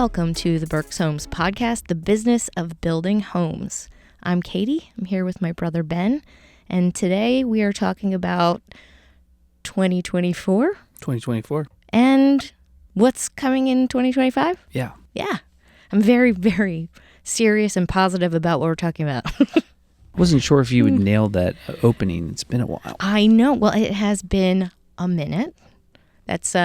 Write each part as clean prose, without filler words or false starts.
Welcome to the Berks Homes Podcast, the business of building homes. I'm Katie. I'm here with my brother Ben, and today we are talking about 2024. 2024. And what's coming in 2025? Yeah. I'm very, very serious and positive about what we're talking about. Wasn't sure if you would nail that opening. It's been a while. I know. Well, it has been a minute. That's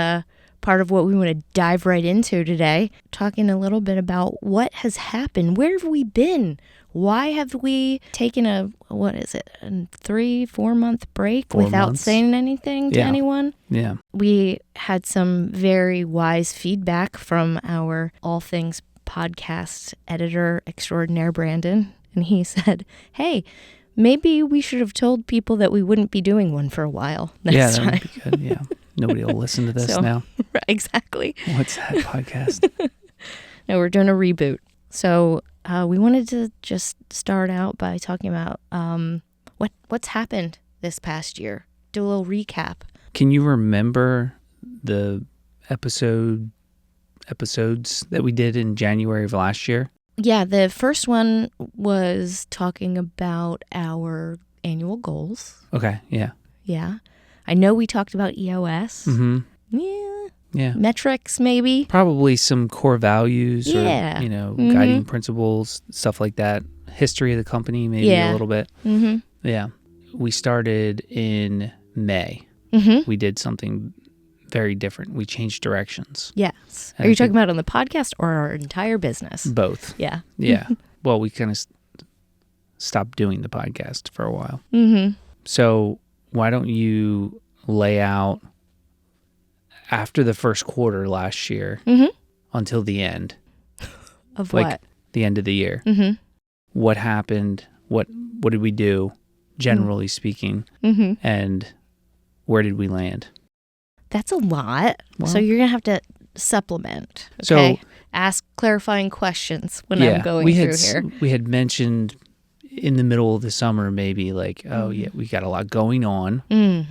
part of what we want to dive right into today. Talking a little bit about what has happened. Where have we been? Why have we taken a 3-4 month break without saying anything to anyone? Yeah. We had some very wise feedback from our All Things podcast editor extraordinaire, Brandon. And he said, hey, maybe we should have told people that we wouldn't be doing one for a while next time. That would be good. Yeah. Nobody will listen to this now. Exactly. What's that podcast? No, we're doing a reboot. So we wanted to just start out by talking about what's happened this past year. Do a little recap. Can you remember the episodes that we did in January of last year? Yeah, the first one was talking about our annual goals. Okay, yeah. Yeah. I know we talked about EOS. Mm-hmm. Yeah. Metrics, maybe. Probably some core values or, guiding principles, stuff like that. History of the company, maybe a little bit. Mm-hmm. Yeah. We started in May. Mm-hmm. We did something very different. We changed directions. Yes. Are you talking about on the podcast or our entire business? Both. Yeah. Yeah. Well, we kind of stopped doing the podcast for a while. Mm-hmm. So why don't you lay out after the first quarter last year until the end of what? The end of the year. Mm-hmm. What happened? What did we do, generally speaking? Mm-hmm. And where did we land? That's a lot. Well, so you're going to have to supplement. Okay? So ask clarifying questions when I'm going through here. We had mentioned in the middle of the summer, maybe like, we got a lot going on,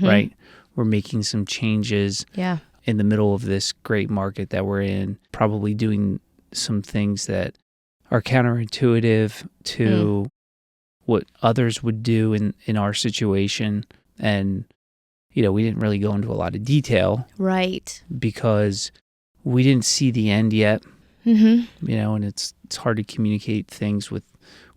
right? We're making some changes in the middle of this great market that we're in, probably doing some things that are counterintuitive to what others would do in our situation. And we didn't really go into a lot of detail. Right. Because we didn't see the end yet. Mm-hmm. And it's hard to communicate things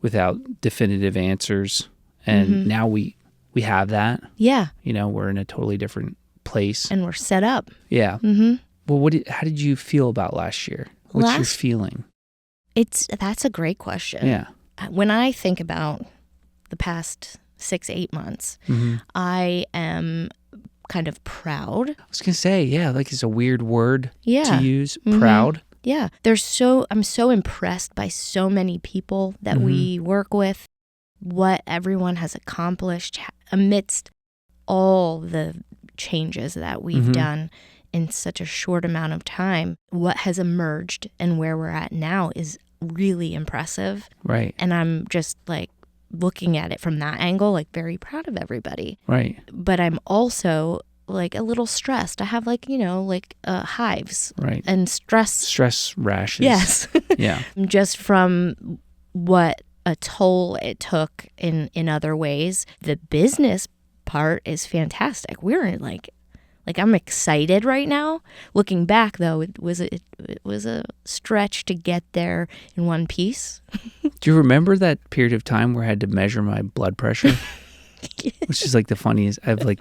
without definitive answers. And now we have that. Yeah. We're in a totally different place. And we're set up. Yeah. Mm-hmm. Well, how did you feel about last year? What's your feeling? That's a great question. Yeah. When I think about the past 6-8 months, I am kind of proud. I was going to say, like it's a weird word to use, Mm-hmm. proud. Yeah. I'm so impressed by so many people that we work with, what everyone has accomplished amidst all the changes that we've done in such a short amount of time. What has emerged and where we're at now is really impressive. Right. And I'm just like looking at it from that angle, like very proud of everybody. Right. But I'm also like a little stressed. I have hives. Right. And stress rashes. Yes. Yeah. Just from what a toll it took in other ways. The business part is fantastic. We're like I'm excited right now. Looking back though, it was a stretch to get there in one piece. Do you remember that period of time where I had to measure my blood pressure? Which is like the funniest. I have like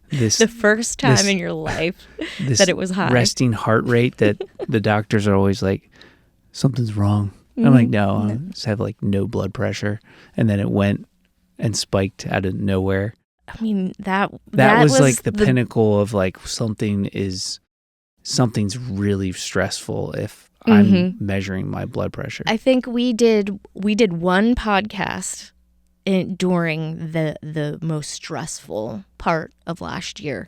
this the first time in your life that it was high. Resting heart rate that the doctors are always like, something's wrong. I'm like, no, I just have like no blood pressure. And then it went and spiked out of nowhere. I mean, that was like the pinnacle of like something's really stressful if I'm measuring my blood pressure. I think we did one podcast during the most stressful part of last year.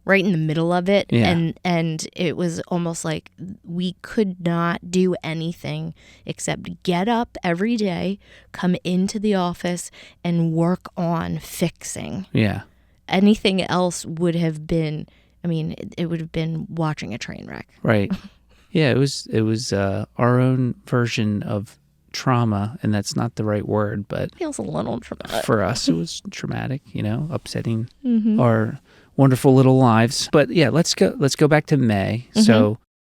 Right in the middle of it. Yeah. And it was almost like we could not do anything except get up every day, come into the office, and work on fixing. Yeah. Anything else would have been, it would have been watching a train wreck. Right. Yeah, it was our own version of trauma, and that's not the right word, but Feels a little traumatic. For us, it was traumatic, upsetting our wonderful little lives. But yeah, let's go back to May, so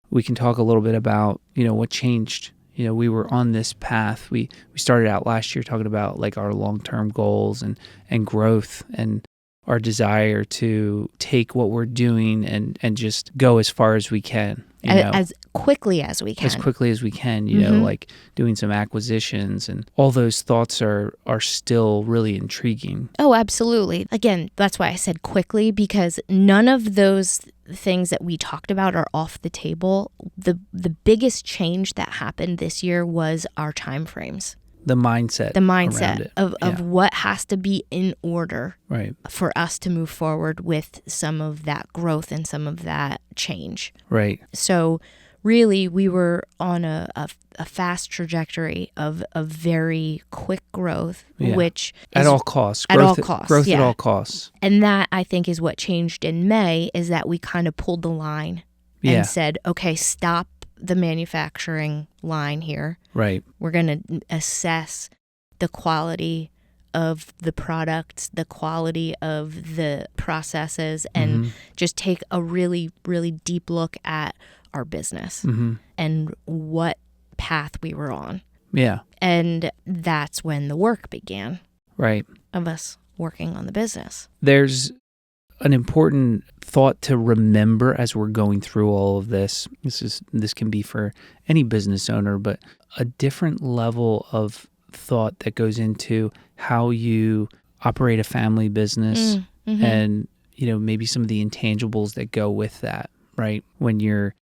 we can talk a little bit about what changed. We were on this path. We started out last year talking about like our long-term goals and growth and our desire to take what we're doing and just go as far as we can. As quickly as we can. As quickly as we can, like doing some acquisitions, and all those thoughts are still really intriguing. Oh, absolutely. Again, that's why I said quickly, because none of those things that we talked about are off the table. The biggest change that happened this year was our time frames. The mindset of what has to be in order for us to move forward with some of that growth and some of that change. Right. So really, we were on a fast trajectory of a very quick growth, which is... At all costs. Growth at all costs. And that, I think, is what changed in May, is that we kind of pulled the line and said, okay, stop the manufacturing line here. Right. We're going to assess the quality of the products, the quality of the processes, and just take a really, really deep look at our business and what path we were on. Yeah. And that's when the work began. Right. Of us working on the business. There's an important thought to remember as we're going through all of this. This can be for any business owner, but a different level of thought that goes into how you operate a family business and maybe some of the intangibles that go with that, right? When you're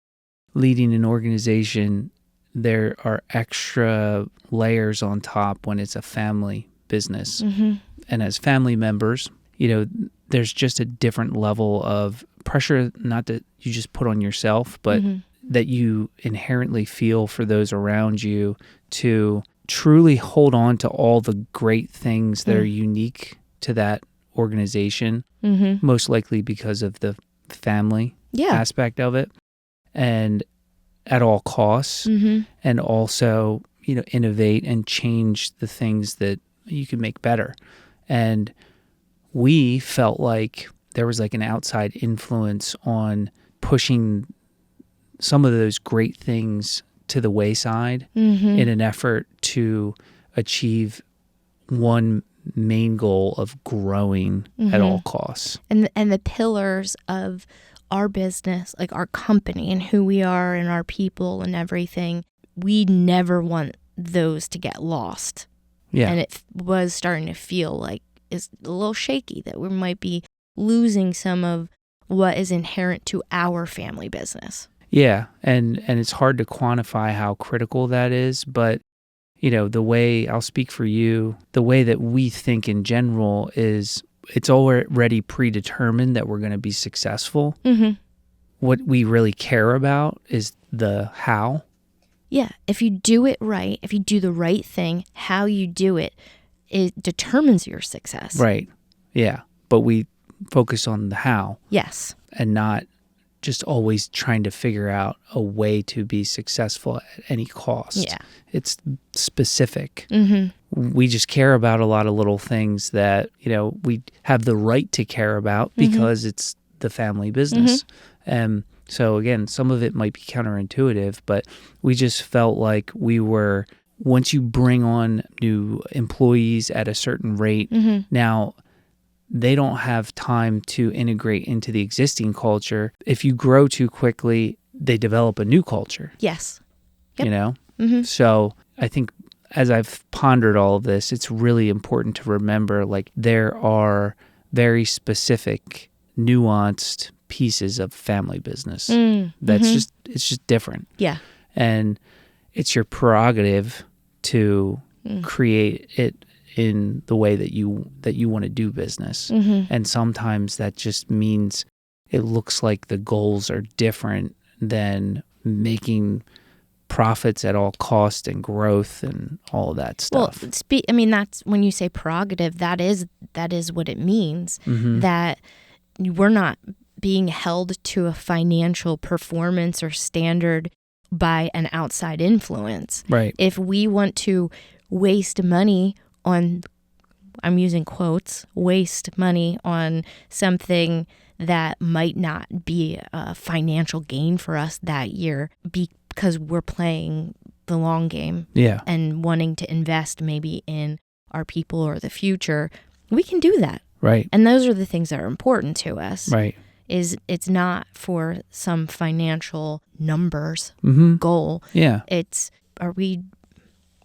leading an organization, there are extra layers on top when it's a family business. And as family members, there's just a different level of pressure, not that you just put on yourself, but that you inherently feel for those around you to truly hold on to all the great things that are unique to that organization, most likely because of the family aspect of it, and at all costs, and also, innovate and change the things that you can make better. And we felt like there was like an outside influence on pushing some of those great things to the wayside in an effort to achieve one main goal of growing at all costs. And the pillars of our business, like our company and who we are and our people and everything, we never want those to get lost. Yeah. And it was starting to feel like it's a little shaky that we might be losing some of what is inherent to our family business. Yeah, and it's hard to quantify how critical that is, but the way, I'll speak for you, the way that we think in general is it's already predetermined that we're going to be successful. What we really care about is the how. Yeah, if you do it right, if you do the right thing, how you do it determines your success. Right, yeah, but we focus on the how. Yes. And not just always trying to figure out a way to be successful at any cost. Yeah. It's specific. We just care about a lot of little things that, we have the right to care about because it's the family business. And so again, some of it might be counterintuitive, but we just felt like once you bring on new employees at a certain rate, now they don't have time to integrate into the existing culture. If you grow too quickly, they develop a new culture. Yes. Yep. So I think as I've pondered all of this, it's really important to remember, like, there are very specific, nuanced pieces of family business. It's just different. Yeah. And it's your prerogative to create it in the way that you want to do business. And sometimes that just means it looks like the goals are different than making profits at all cost and growth and all of that stuff. Well, that's when you say prerogative, that is what it means, that we're not being held to a financial performance or standard by an outside influence. Right. If we want to waste money on, I'm using quotes, waste money on something that might not be a financial gain for us that year because we're playing the long game and wanting to invest maybe in our people or the future, we can do that. Right. And those are the things that are important to us. Right. It's not for some financial numbers goal. Yeah. It's, are we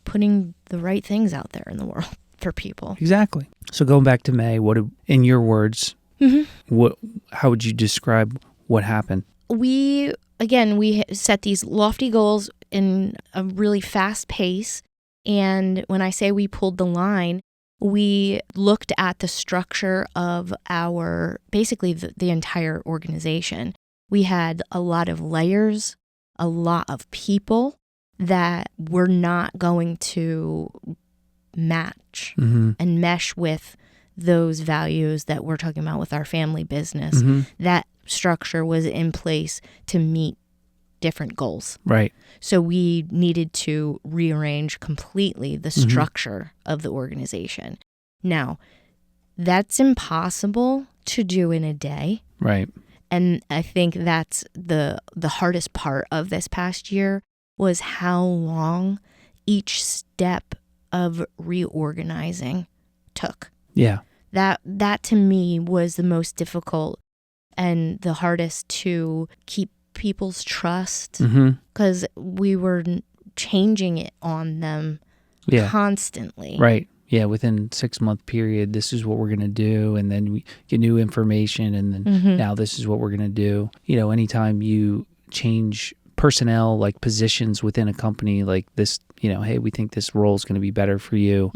putting the right things out there in the world for people? Exactly. So going back to May, in your words, how would you describe what happened? We set these lofty goals in a really fast pace. And when I say we pulled the line, we looked at the structure of basically the entire organization. We had a lot of layers, a lot of people that were not going to match and mesh with those values that we're talking about with our family business. That structure was in place to meet different goals. Right. So we needed to rearrange completely the structure of the organization. Now, that's impossible to do in a day. Right. And I think that's the hardest part of this past year, was how long each step of reorganizing took. Yeah. That to me was the most difficult and the hardest to keep people's trust, because we were changing it on them constantly. Right. Yeah. Within 6-month period, this is what we're going to do. And then we get new information. And then now this is what we're going to do. You know, anytime you change personnel, like positions within a company like this, you know, hey, we think this role is going to be better for you.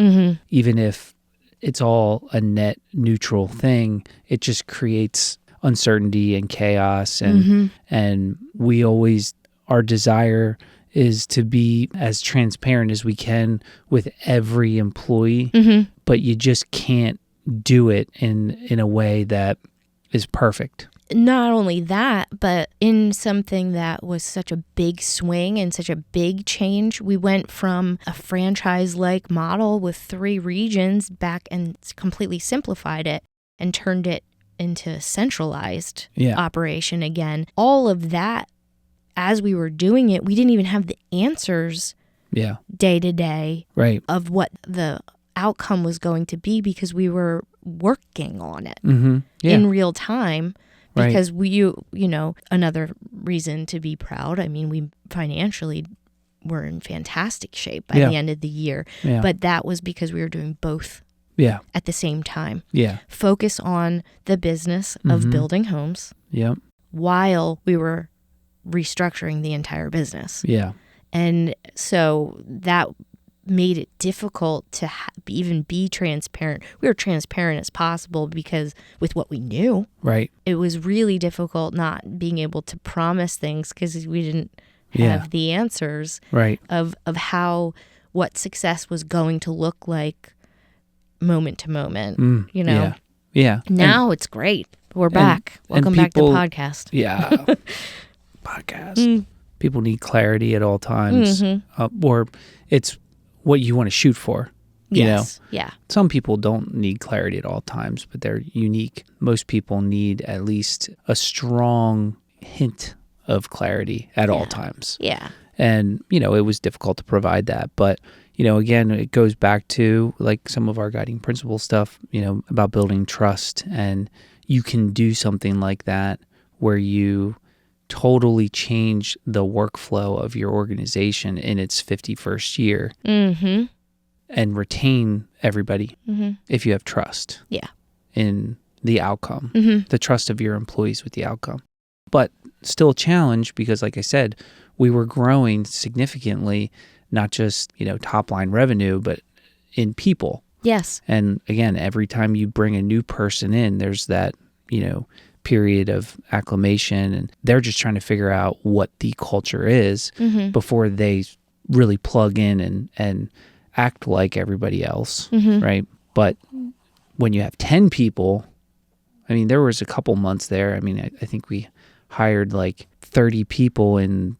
Even if it's all a net neutral thing, it just creates uncertainty and chaos. And we always, our desire is to be as transparent as we can with every employee, but you just can't do it in a way that is perfect. Not only that, but in something that was such a big swing and such a big change, we went from a franchise-like model with 3 regions back and completely simplified it and turned it into a centralized operation again. All of that, as we were doing it, we didn't even have the answers day to day of what the outcome was going to be, because we were working on it in real time. Because you know, another reason to be proud, I mean, we financially were in fantastic shape by the end of the year. But that was because we were doing both at the same time. Focus on the business of building homes while we were restructuring the entire business. And so that made it difficult to even be transparent. We were transparent as possible because with what we knew. It was really difficult not being able to promise things because we didn't have the answers of how, what success was going to look like moment to moment, you know? Now it's great. We're back. Welcome back to podcast. Podcast. People need clarity at all times, or it's what you want to shoot for. You know? Some people don't need clarity at all times, but they're unique. Most people need at least a strong hint of clarity at all times. And, you know, it was difficult to provide that. But, you know, again, it goes back to like some of our guiding principle stuff, you know, about building trust. And you can do something like that where you totally change the workflow of your organization in its 51st year and retain everybody if you have trust in the outcome, the trust of your employees with the outcome. But still a challenge because, like I said, we were growing significantly, not just, you know, top line revenue, but in people. And again, every time you bring a new person in, there's that, you know, period of acclimation, and they're just trying to figure out what the culture is before they really plug in and act like everybody else, right? But when you have 10 people, I mean, there was a couple months there. I mean, I think we hired like 30 people in,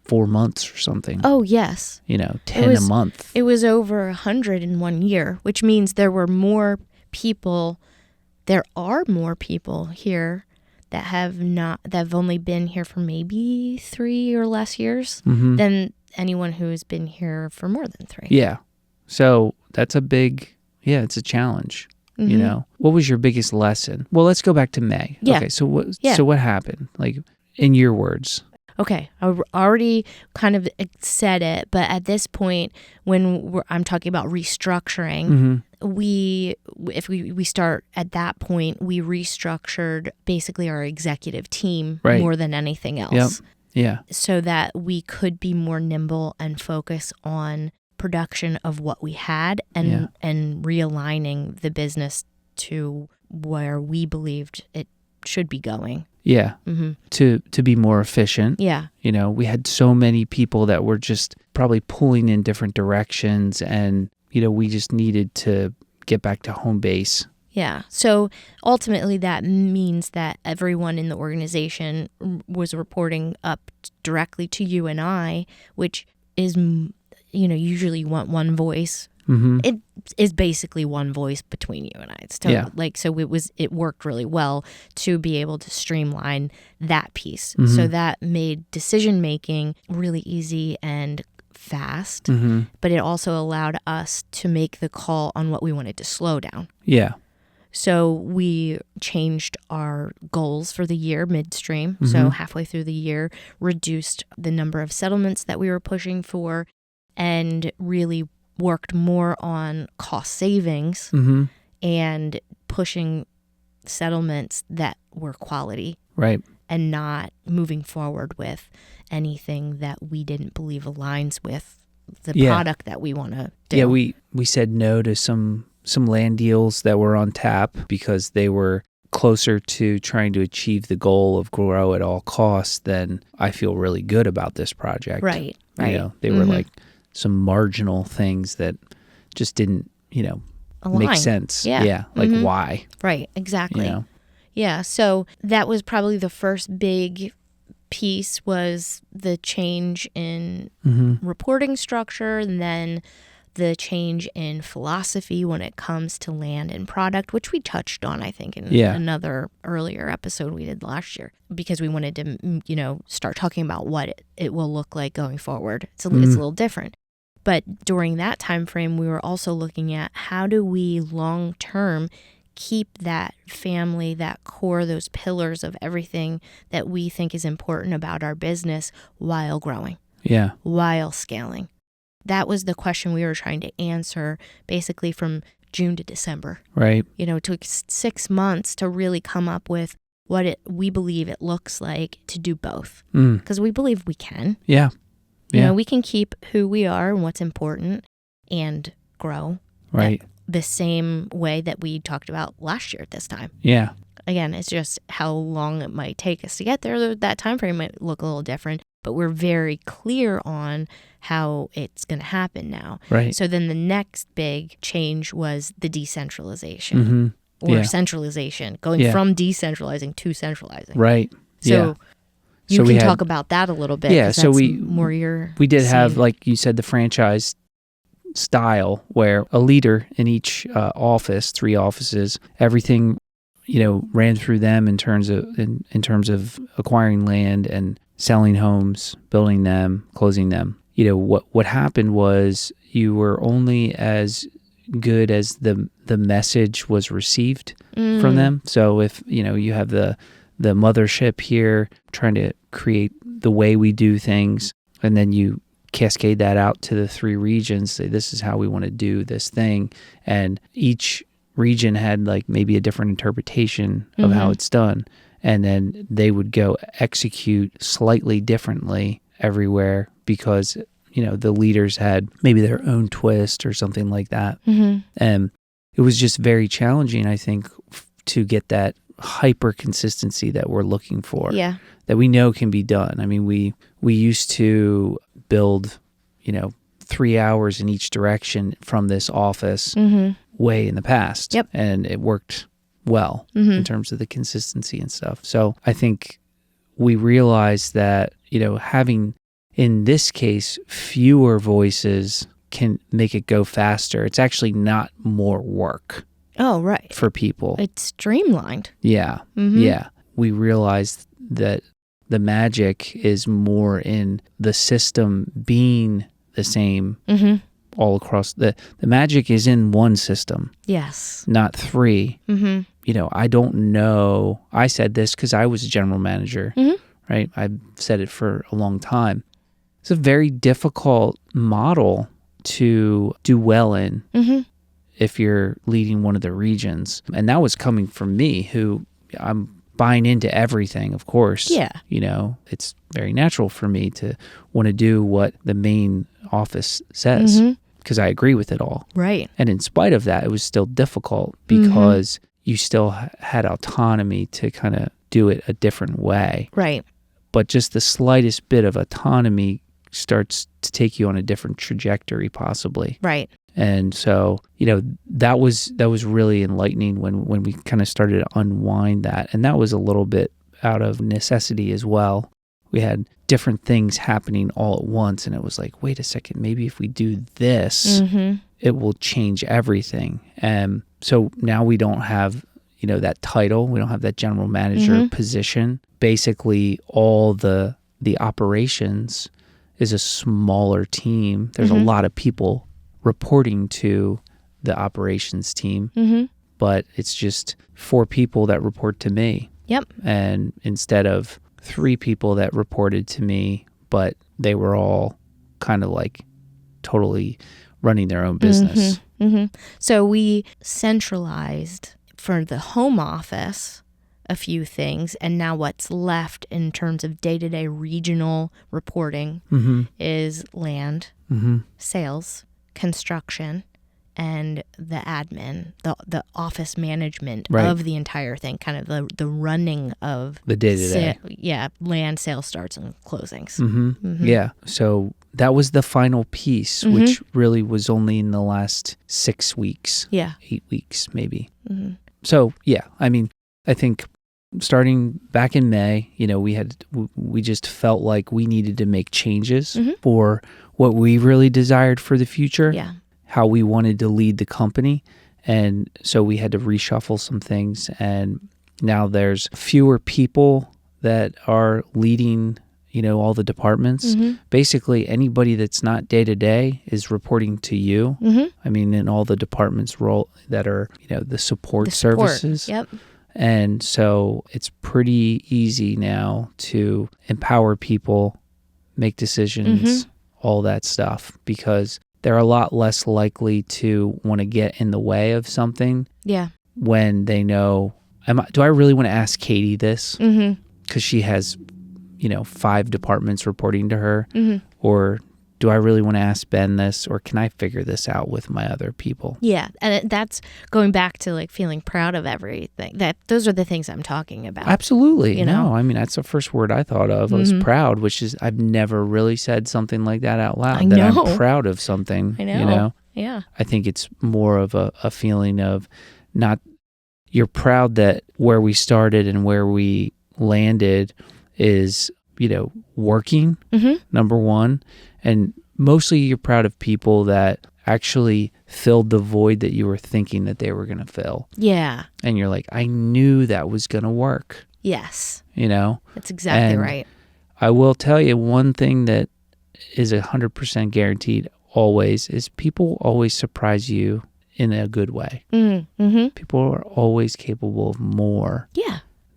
4 months or something. Oh, yes. 10 a month. It was over 100 in 1 year, which means there are more people here that have only been here for maybe 3 or less years than anyone who has been here for more than 3. Yeah. So that's it's a challenge. What was your biggest lesson? Well, let's go back to May. Yeah. Okay. So what happened? Like, in your words. Okay, I already kind of said it, but at this point, when I'm talking about restructuring, we start at that point, we restructured basically our executive team more than anything else. Yep. Yeah. So that we could be more nimble and focus on production of what we had and realigning the business to where we believed it should be going. Yeah. To be more efficient. Yeah. We had so many people that were just probably pulling in different directions, and, we just needed to get back to home base. Yeah. So ultimately that means that everyone in the organization was reporting up directly to you and I, which is, usually you want one voice. It is basically one voice between you and I. So it worked really well to be able to streamline that piece. So that made decision making really easy and fast, but it also allowed us to make the call on what we wanted to slow down. Yeah. So we changed our goals for the year midstream. So halfway through the year, reduced the number of settlements that we were pushing for, and really worked more on cost savings and pushing settlements that were quality. Right. And not moving forward with anything that we didn't believe aligns with the product that we want to do. Yeah, we said no to some land deals that were on tap because they were closer to trying to achieve the goal of grow at all costs. Then I feel really good about this project. Right. They were like some marginal things that just didn't, align. make sense. Yeah. Like why? Right, exactly. Yeah, so that was probably the first big piece, was the change in reporting structure, and then the change in philosophy when it comes to land and product, which we touched on, I think, in another earlier episode we did last year, because we wanted to, start talking about what it will look like going forward. It's a little different. But during that time frame, we were also looking at how do we long-term keep that family, that core, those pillars of everything that we think is important about our business while growing, while scaling. That was the question we were trying to answer basically from June to December. Right. It took 6 months to really come up with what we believe it looks like to do both. Because we believe we can. Yeah. We can keep who we are and what's important and grow. Right. The same way that we talked about last year at this time. Yeah. Again, it's just how long it might take us to get there. That time frame might look a little different, but we're very clear on how it's going to happen now. Right. So then the next big change was the decentralization or centralization, going from decentralizing to centralizing. Right. So you can talk about that a little bit. Yeah. So we did have, like you said, the franchise style where a leader in each office, 3 offices, everything, ran through them in terms of acquiring land and selling homes, building them, closing them. What happened was you were only as good as the message was received from them. So if you have the mothership here trying to create the way we do things, and then you cascade that out to the 3 regions, say this is how we want to do this thing, and each region had like maybe a different interpretation of how it's done, and then they would go execute slightly differently everywhere because the leaders had maybe their own twist or something like that. And it was just very challenging, I think, to get that hyper consistency that we're looking for, that we know can be done. I mean, we used to build 3 hours in each direction from this office way in the past. Yep. And it worked well in terms of the consistency and stuff. So I think we realized that, having in this case, fewer voices can make it go faster. It's actually not more work. Oh, right. For people. It's streamlined. Yeah. Mm-hmm. Yeah. We realized that the magic is more in the system being the same all across. The magic is in one system. Yes. Not three. Mm-hmm. I don't know. I said this because I was a general manager, right? I've said it for a long time. It's a very difficult model to do well in if you're leading one of the regions. And that was coming from me, who I'm buying into everything, of course. Yeah. It's very natural for me to want to do what the main office says because I agree with it all. Right. And in spite of that, it was still difficult because you still had autonomy to kind of do it a different way. Right. But just the slightest bit of autonomy starts to take you on a different trajectory, possibly. Right. And so, that was really enlightening when we kind of started to unwind that. And that was a little bit out of necessity as well. We had different things happening all at once. And it was like, wait a second, maybe if we do this, it will change everything. And so now we don't have, that title. We don't have that general manager position. Basically, all the operations is a smaller team. There's a lot of people reporting to the operations team, but it's just 4 people that report to me. Yep. And instead of 3 people that reported to me, but they were all kind of like totally running their own business. So we centralized for the home office a few things, and now what's left in terms of day-to-day regional reporting is land, sales, construction, and the admin, the office management of the entire thing, kind of the running of the day-to-day. Land, sales starts and closings. Yeah. So that was the final piece, which really was only in the last 6 weeks. Yeah. 8 weeks, maybe. So, yeah, I think starting back in May, we just felt like we needed to make changes for what we really desired for the future, how we wanted to lead the company. And so we had to reshuffle some things. And now there's fewer people that are leading, all the departments. Basically, anybody that's not day-to-day is reporting to you. In all the departments role that are, the support services. Yep. And so it's pretty easy now to empower people, make decisions, all that stuff, because they're a lot less likely to want to get in the way of something when they know, do I really want to ask Katie this? Because she has, 5 departments reporting to her. Or do I really want to ask Ben this, or can I figure this out with my other people? Yeah, and that's going back to like feeling proud of everything. Those are the things I'm talking about. Absolutely. No, that's the first word I thought of was proud, which is I've never really said something like that out loud. That I'm proud of something. I know. Yeah. I think it's more of a feeling of not, you're proud that where we started and where we landed is, working, number one. And mostly you're proud of people that actually filled the void that you were thinking that they were going to fill. Yeah. And you're like, I knew that was going to work. Yes. That's exactly right. I will tell you one thing that is 100% guaranteed always is people always surprise you in a good way. People are always capable of more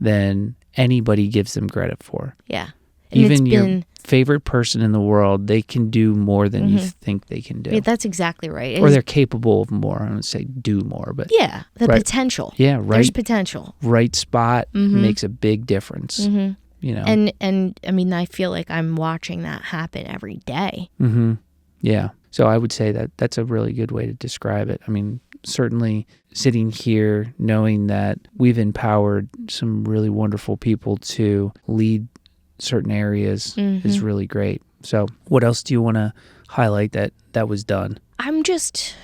than anybody gives them credit for. Yeah. And even your favorite person in the world, they can do more than you think they can do. Yeah, that's exactly right. Or they're capable of more. I don't say do more, but the potential. Yeah, right. There's potential. Right spot makes a big difference. And I feel like I'm watching that happen every day. Yeah. So I would say that that's a really good way to describe it. Certainly sitting here knowing that we've empowered some really wonderful people to lead certain areas is really great. So what else do you want to highlight that was done? I'm just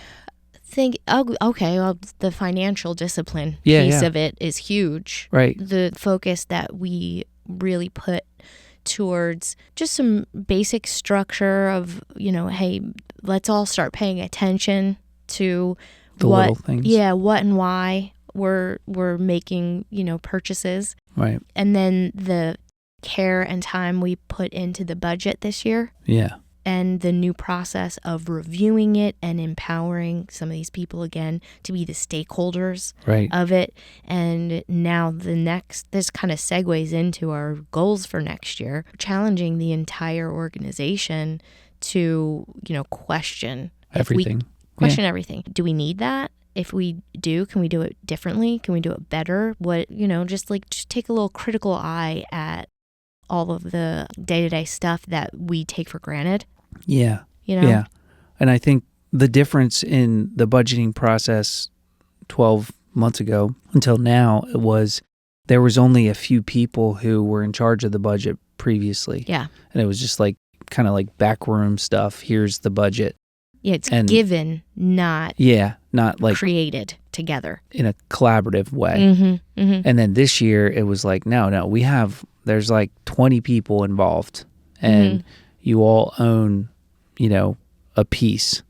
thinking, the financial discipline piece of it is huge. Right. The focus that we really put towards just some basic structure of, hey, let's all start paying attention to the little things. Yeah, what and why we're making, purchases. Right. And then the care and time we put into the budget this year. Yeah. And the new process of reviewing it and empowering some of these people again to be the stakeholders of it. And now this kind of segues into our goals for next year, challenging the entire organization to, question everything. Everything. Do we need that? If we do, can we do it differently? Can we do it better? Just take a little critical eye at all of the day-to-day stuff that we take for granted. Yeah. Yeah. And I think the difference in the budgeting process 12 months ago until now was there was only a few people who were in charge of the budget previously. Yeah. And it was just kind of like backroom stuff. Here's the budget. Yeah, it's given, not created together. In a collaborative way. Mm-hmm, mm-hmm. And then this year it was no, there's 20 people involved and you all own, a piece.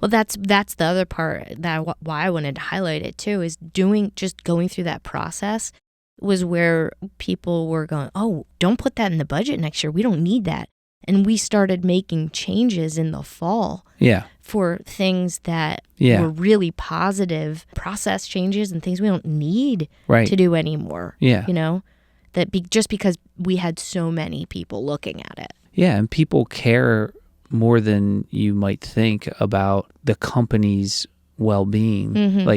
Well, that's the other part why I wanted to highlight it too, is going through that process was where people were going, oh, don't put that in the budget next year. We don't need that. And we started making changes in the fall for things that were really positive process changes and things we don't need to do anymore. Yeah. Just because we had so many people looking at it. Yeah, and people care more than you might think about the company's well-being. Mm-hmm.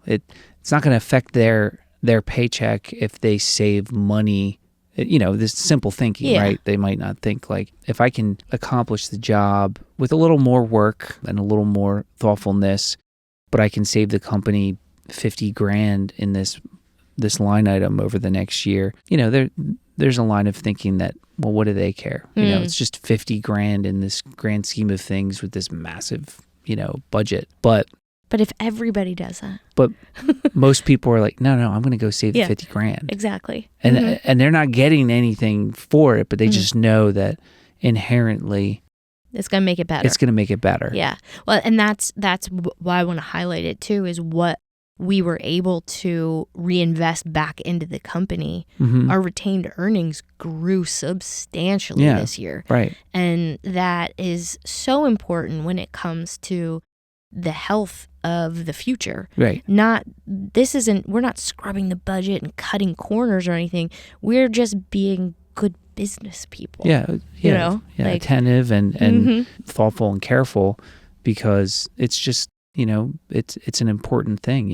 It's not going to affect their paycheck if they save money. This simple thinking, right? They might not think if I can accomplish the job with a little more work and a little more thoughtfulness, but I can save the company $50,000 in this line item over the next year. There's a line of thinking that, well, what do they care? It's just $50,000 in this grand scheme of things with this massive, budget. But if everybody does that. But most people are like, no, I'm going to go save the $50,000. Exactly. And they're not getting anything for it, but they just know that inherently it's going to make it better. It's going to make it better. Yeah. Well, and that's why I want to highlight it too, is what we were able to reinvest back into the company. Mm-hmm. Our retained earnings grew substantially this year. Right. And that is so important when it comes to the health of the future. Right. We're not scrubbing the budget and cutting corners or anything. We're just being good business people. Attentive and thoughtful and careful, because it's just, it's an important thing.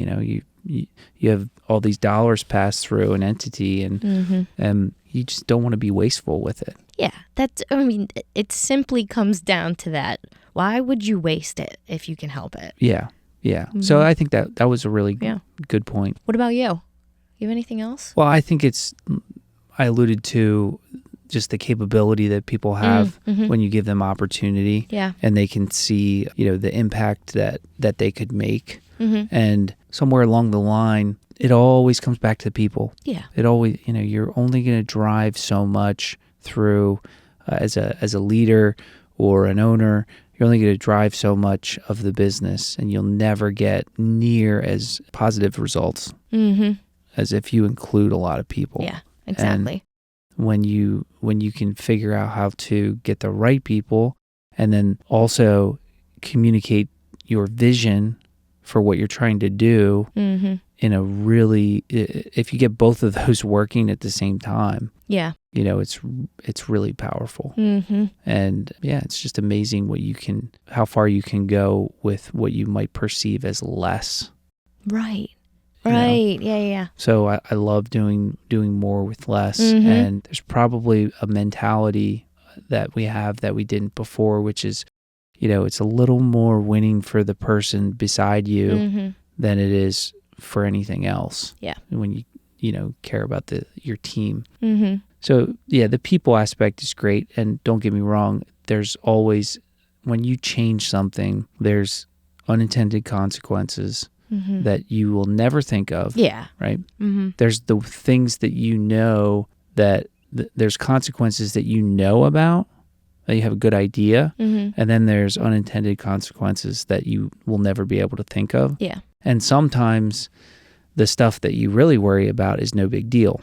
You have all these dollars pass through an entity and you just don't want to be wasteful with it. Yeah, it simply comes down to that. Why would you waste it if you can help it? Yeah. Mm-hmm. So I think that was a really good point. What about you? You have anything else? Well, I think I alluded to just the capability that people have when you give them opportunity, and they can see, the impact that they could make. Mm-hmm. And somewhere along the line, it always comes back to people. Yeah. It always, you're only going to drive so much through as a leader or an owner. You're only going to drive so much of the business, and you'll never get near as positive results as if you include a lot of people. Yeah, exactly. And when you can figure out how to get the right people, and then also communicate your vision for what you're trying to do in a really, if you get both of those working at the same time, it's really powerful. And it's just amazing how far you can go with what you might perceive as less. Right. Right. Yeah. So I love doing more with less. And there's probably a mentality that we have that we didn't before, which is, it's a little more winning for the person beside you than it is for anything else. Yeah. When you care about your team. So the people aspect is great. And don't get me wrong, there's always, when you change something, there's unintended consequences that you will never think of. Yeah. Right? There's the things that that there's consequences that you know about, that you have a good idea, and then there's unintended consequences that you will never be able to think of. Yeah. And sometimes the stuff that you really worry about is no big deal.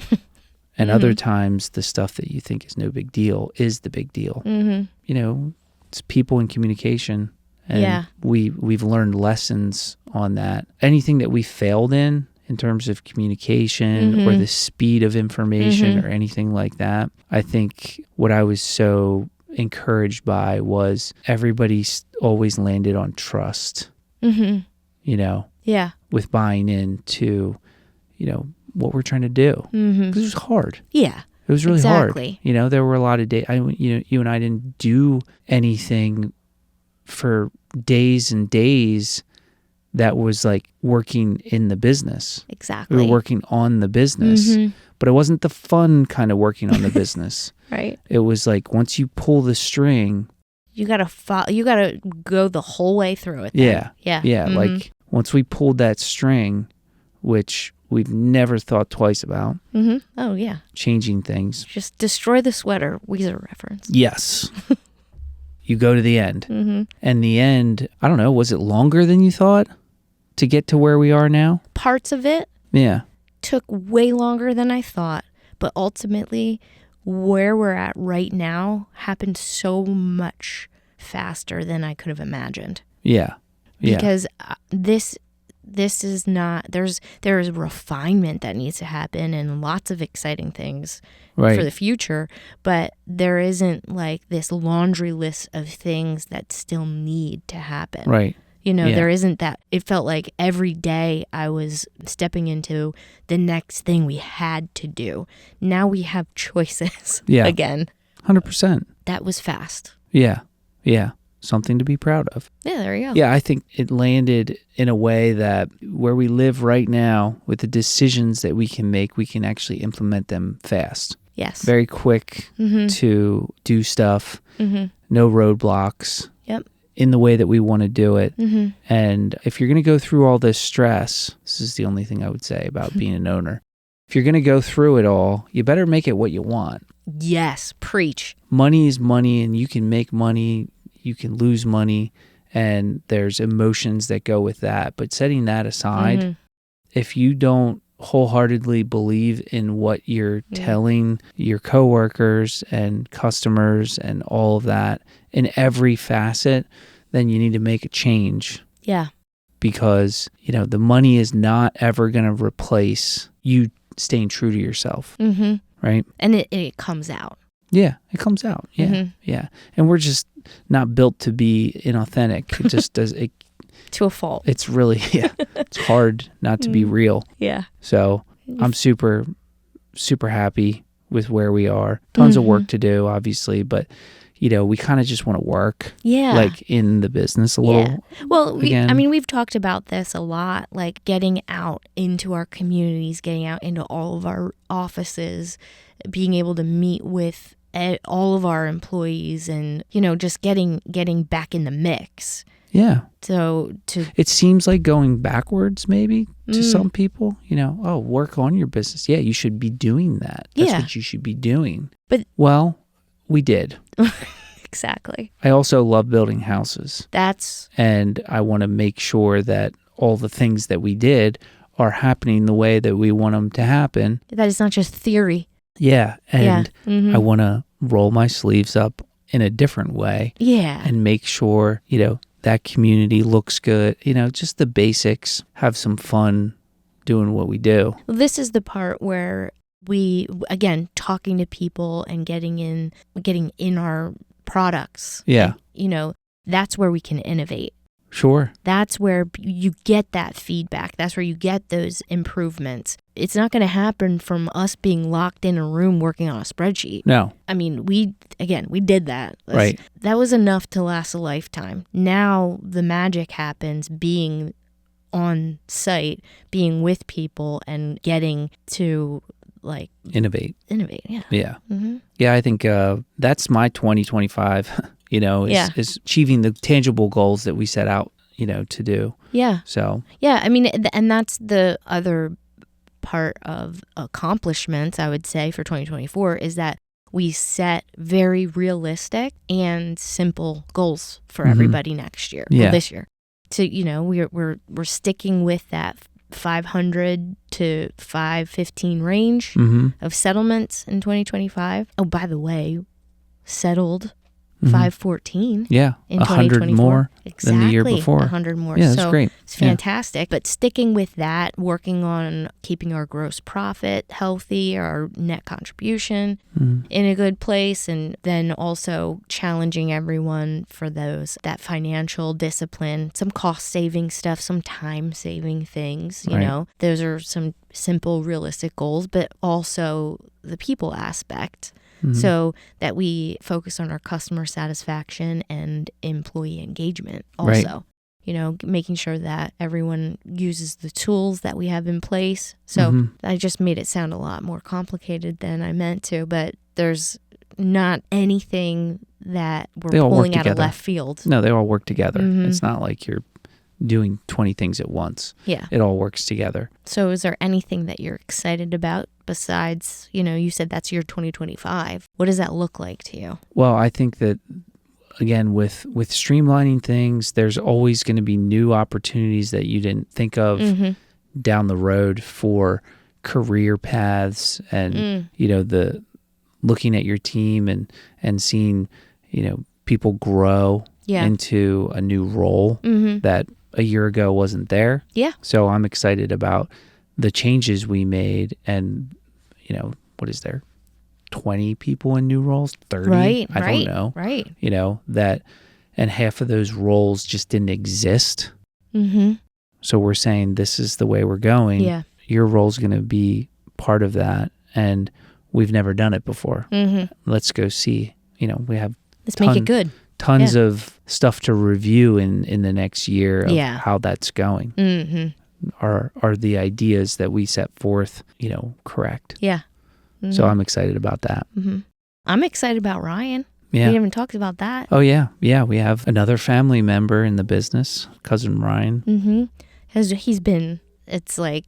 And other times the stuff that you think is no big deal is the big deal. It's people and communication. And we've learned lessons on that. Anything that we failed in terms of communication or the speed of information or anything like that, I think what I was so encouraged by was everybody always landed on trust, with buying into, what we're trying to do. Because it was hard. Yeah. It was really exactly. hard. There were a lot of days, you and I didn't do anything for days and days that was like working in the business. Exactly. We were working on the business, but it wasn't the fun kind of working on the business. Right. It was like once you pull the string, you gotta go the whole way through it. Then. Yeah. Like once we pulled that string, which we've never thought twice about. Oh yeah. Changing things. Just destroy the sweater. Weezer reference. Yes. You go to the end. And the end, I don't know, was it longer than you thought to get to where we are now? Parts of it took way longer than I thought, but ultimately where we're at right now happened so much faster than I could have imagined. Yeah. Because this is not, there is refinement that needs to happen and lots of exciting things for the future, but there isn't like this laundry list of things that still need to happen. Right. There isn't that. It felt like every day I was stepping into the next thing we had to do. Now we have choices again. 100%. That was fast. Yeah. Something to be proud of. Yeah, there you go. Yeah, I think it landed in a way that where we live right now with the decisions that we can make, we can actually implement them fast. Yes. Very quick to do stuff. No roadblocks. Yep. In the way that we want to do it. And if you're going to go through all this stress, this is the only thing I would say about being an owner. If you're going to go through it all, you better make it what you want. Yes, preach. Money is money, and you can make money, you can lose money, and there's emotions that go with that. But setting that aside, if you don't wholeheartedly believe in what you're telling your coworkers and customers and all of that in every facet, then you need to make a change. Yeah. Because, the money is not ever going to replace you staying true to yourself. Right? And it comes out. Yeah, it comes out. Yeah. Yeah. And we're just not built to be inauthentic. It just does it to a fault. It's really, it's hard not to be real. Yeah. So I'm super, super happy with where we are. Tons of work to do, obviously, but we kind of just want to work. Yeah. Like in the business a little. Well, we've talked about this a lot, like getting out into our communities, getting out into all of our offices, being able to meet with all of our employees and, just getting back in the mix. Yeah. So it seems like going backwards maybe to some people, work on your business. Yeah, you should be doing that. That's what you should be doing. But we did. Exactly. I also love building houses. And I want to make sure that all the things that we did are happening the way that we want them to happen. That is not just theory. Yeah. And I want to roll my sleeves up in a different way. Yeah. And make sure, that community looks good. Just the basics, have some fun doing what we do. Well, this is the part where we, again, talking to people and getting in our products. Yeah. And, that's where we can innovate. Sure. That's where you get that feedback. That's where you get those improvements. It's not going to happen from us being locked in a room working on a spreadsheet. No. I mean, we did that. Right. That was enough to last a lifetime. Now the magic happens being on site, being with people and getting to innovate. Yeah. Yeah. Yeah, I think that's my 2025, is achieving the tangible goals that we set out, to do. Yeah. So. Yeah, I mean, and that's the other part of accomplishments, I would say, for 2024 is that we set very realistic and simple goals for everybody next year, this year. So, we're sticking with that 500 to 515 range of settlements in 2025. Oh, by the way, settled 514 in 100 more than the year before. 100 more. Yeah, that's great. It's fantastic. But sticking with that, working on keeping our gross profit healthy, our net contribution in a good place, and then also challenging everyone for that financial discipline, some cost-saving stuff, some time-saving things, you know. Those are some simple, realistic goals, but also the people aspect. So that we focus on our customer satisfaction and employee engagement also. Making sure that everyone uses the tools that we have in place. So I just made it sound a lot more complicated than I meant to, but there's not anything that we're pulling out of left field. No, they all work together. It's not like you're doing 20 things at once. Yeah. It all works together. So is there anything that you're excited about besides, you said that's your 2025. What does that look like to you? Well, I think that, again, with streamlining things, there's always going to be new opportunities that you didn't think of down the road for career paths and, the looking at your team and seeing, people grow into a new role that a year ago wasn't there. Yeah. So I'm excited about the changes we made and, what is there? 20 people in new roles? 30? Right. I don't know. Right. And half of those roles just didn't exist. So we're saying this is the way we're going. Yeah. Your role's going to be part of that. And we've never done it before. Let's go see. We have Let's make it good. Tons of stuff to review in the next year of how that's going. Are the ideas that we set forth, correct? Yeah. So I'm excited about that. I'm excited about Ryan. Yeah. We haven't talked about that. Oh, yeah. Yeah, we have another family member in the business, cousin Ryan. He's been, it's like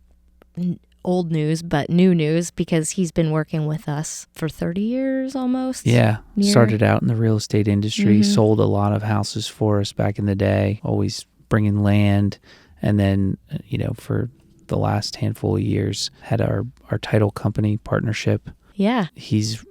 old news, but new news because he's been working with us for 30 years almost. Yeah. Started out in the real estate industry, sold a lot of houses for us back in the day, always bringing land. And then, for the last handful of years, had our title company partnership. Yeah. He's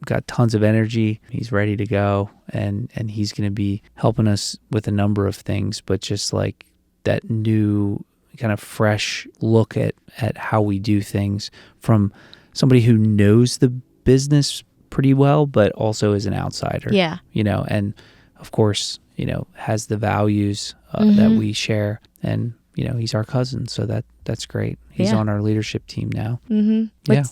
got tons of energy. He's ready to go. And he's going to be helping us with a number of things, but just like that new kind of fresh look at how we do things from somebody who knows the business pretty well, but also is an outsider. Yeah. And of course, has the values that we share. And, he's our cousin. So that's great. He's on our leadership team now.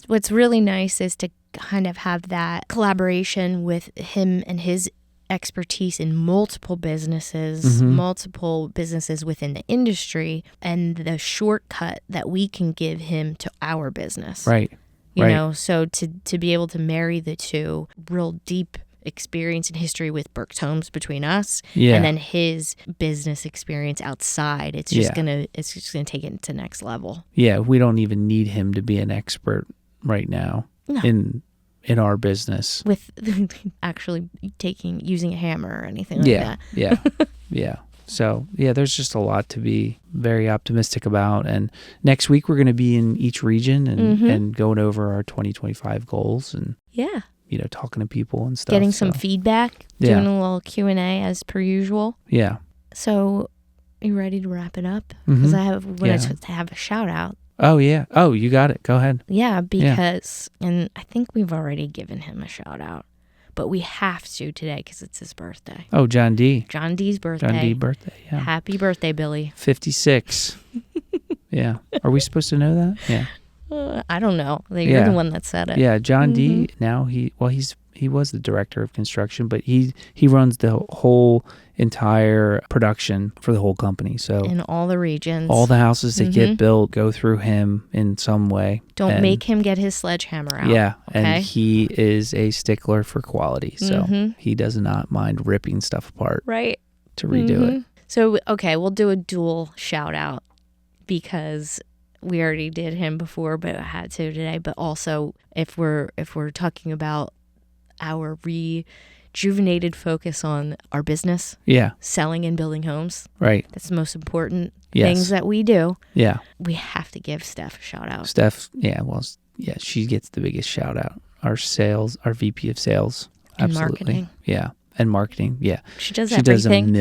What's really nice is to kind of have that collaboration with him and his expertise in multiple businesses within the industry, and the shortcut that we can give him to our business. Right. So to be able to marry the two, real deep experience and history with Berks Homes between us, and then his business experience outside, it's just gonna take it to next level. Yeah, we don't even need him to be an expert right now in our business with actually using a hammer or anything like that. Yeah. So there's just a lot to be very optimistic about. And next week we're going to be in each region and going over our 2025 goals and talking to people and stuff. Getting some feedback, doing a little Q&A as per usual. Yeah. So, are you ready to wrap it up? Because I wanted to have a shout out. Oh, yeah. Oh, you got it. Go ahead. Yeah, because, and I think we've already given him a shout out, but we have to today because it's his birthday. Oh, John D. John D's birthday. John D. birthday, yeah. Happy birthday, Billy. 56. Yeah. Are we supposed to know that? Yeah. I don't know. You're the one that said it. Yeah, John D. Now he was the director of construction, but he runs the whole entire production for the whole company. So in all the regions, all the houses that get built go through him in some way. Don't make him get his sledgehammer out. Yeah, okay? And he is a stickler for quality, so he does not mind ripping stuff apart. Right. To redo it. So okay, we'll do a dual shout out because We already did him before, but I had to today. But also, if we're talking about our rejuvenated focus on our business, selling and building homes, right? That's the most important things that we do. Yeah, we have to give Steph a shout out. Steph, she gets the biggest shout out. Our VP of sales, and absolutely, and marketing, She does everything.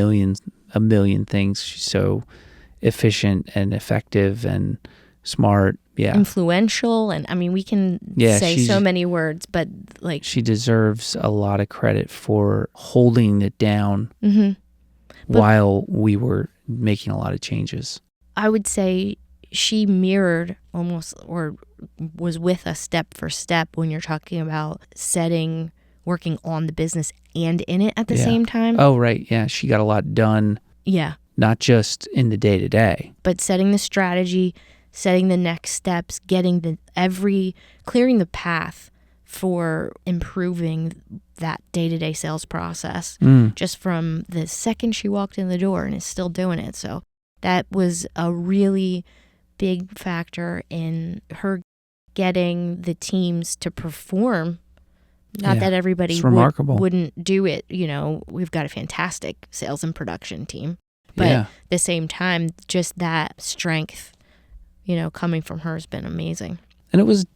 A million things. She's so efficient and effective and smart, influential, and I mean we can say so many words, but like she deserves a lot of credit for holding it down while we were making a lot of changes. I would say she mirrored almost, or was with us step for step when you're talking about working on the business and in it at the same time. Oh, right. Yeah. She got a lot done. Yeah. Not just in the day to day, but setting the strategy, setting the next steps, clearing the path for improving that day-to-day sales process just from the second she walked in the door, and is still doing it. So that was a really big factor in her getting the teams to perform. Not that everybody wouldn't do it. You know, we've got a fantastic sales and production team. But at the same time, just that strength, coming from her has been amazing. And it was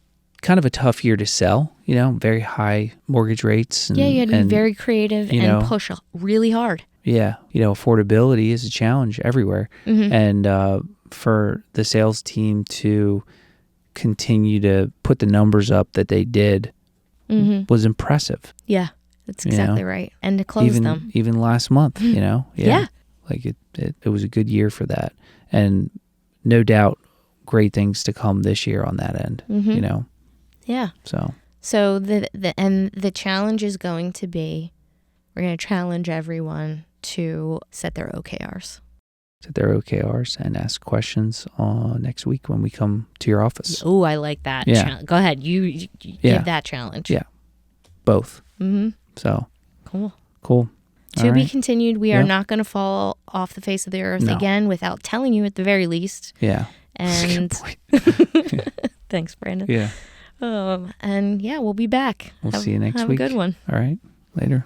kind of a tough year to sell, very high mortgage rates. And, you had to be very creative and push really hard. Yeah. Affordability is a challenge everywhere. And for the sales team to continue to put the numbers up that they did was impressive. Yeah, that's exactly right. And to close them. Even last month, Yeah. Like it was a good year for that. And no doubt great things to come this year on that end, Yeah. So the challenge is going to be, we're going to challenge everyone to set their OKRs. Set their OKRs and ask questions next week when we come to your office. Oh, I like that. Yeah. Go ahead. You give that challenge. Yeah. Both. So. Cool. To be continued. We are not going to fall off the face of the earth again without telling you at the very least. Yeah. And thanks, Brandon. Yeah. And we'll be back. We'll see you next week. Have a good one. All right. Later.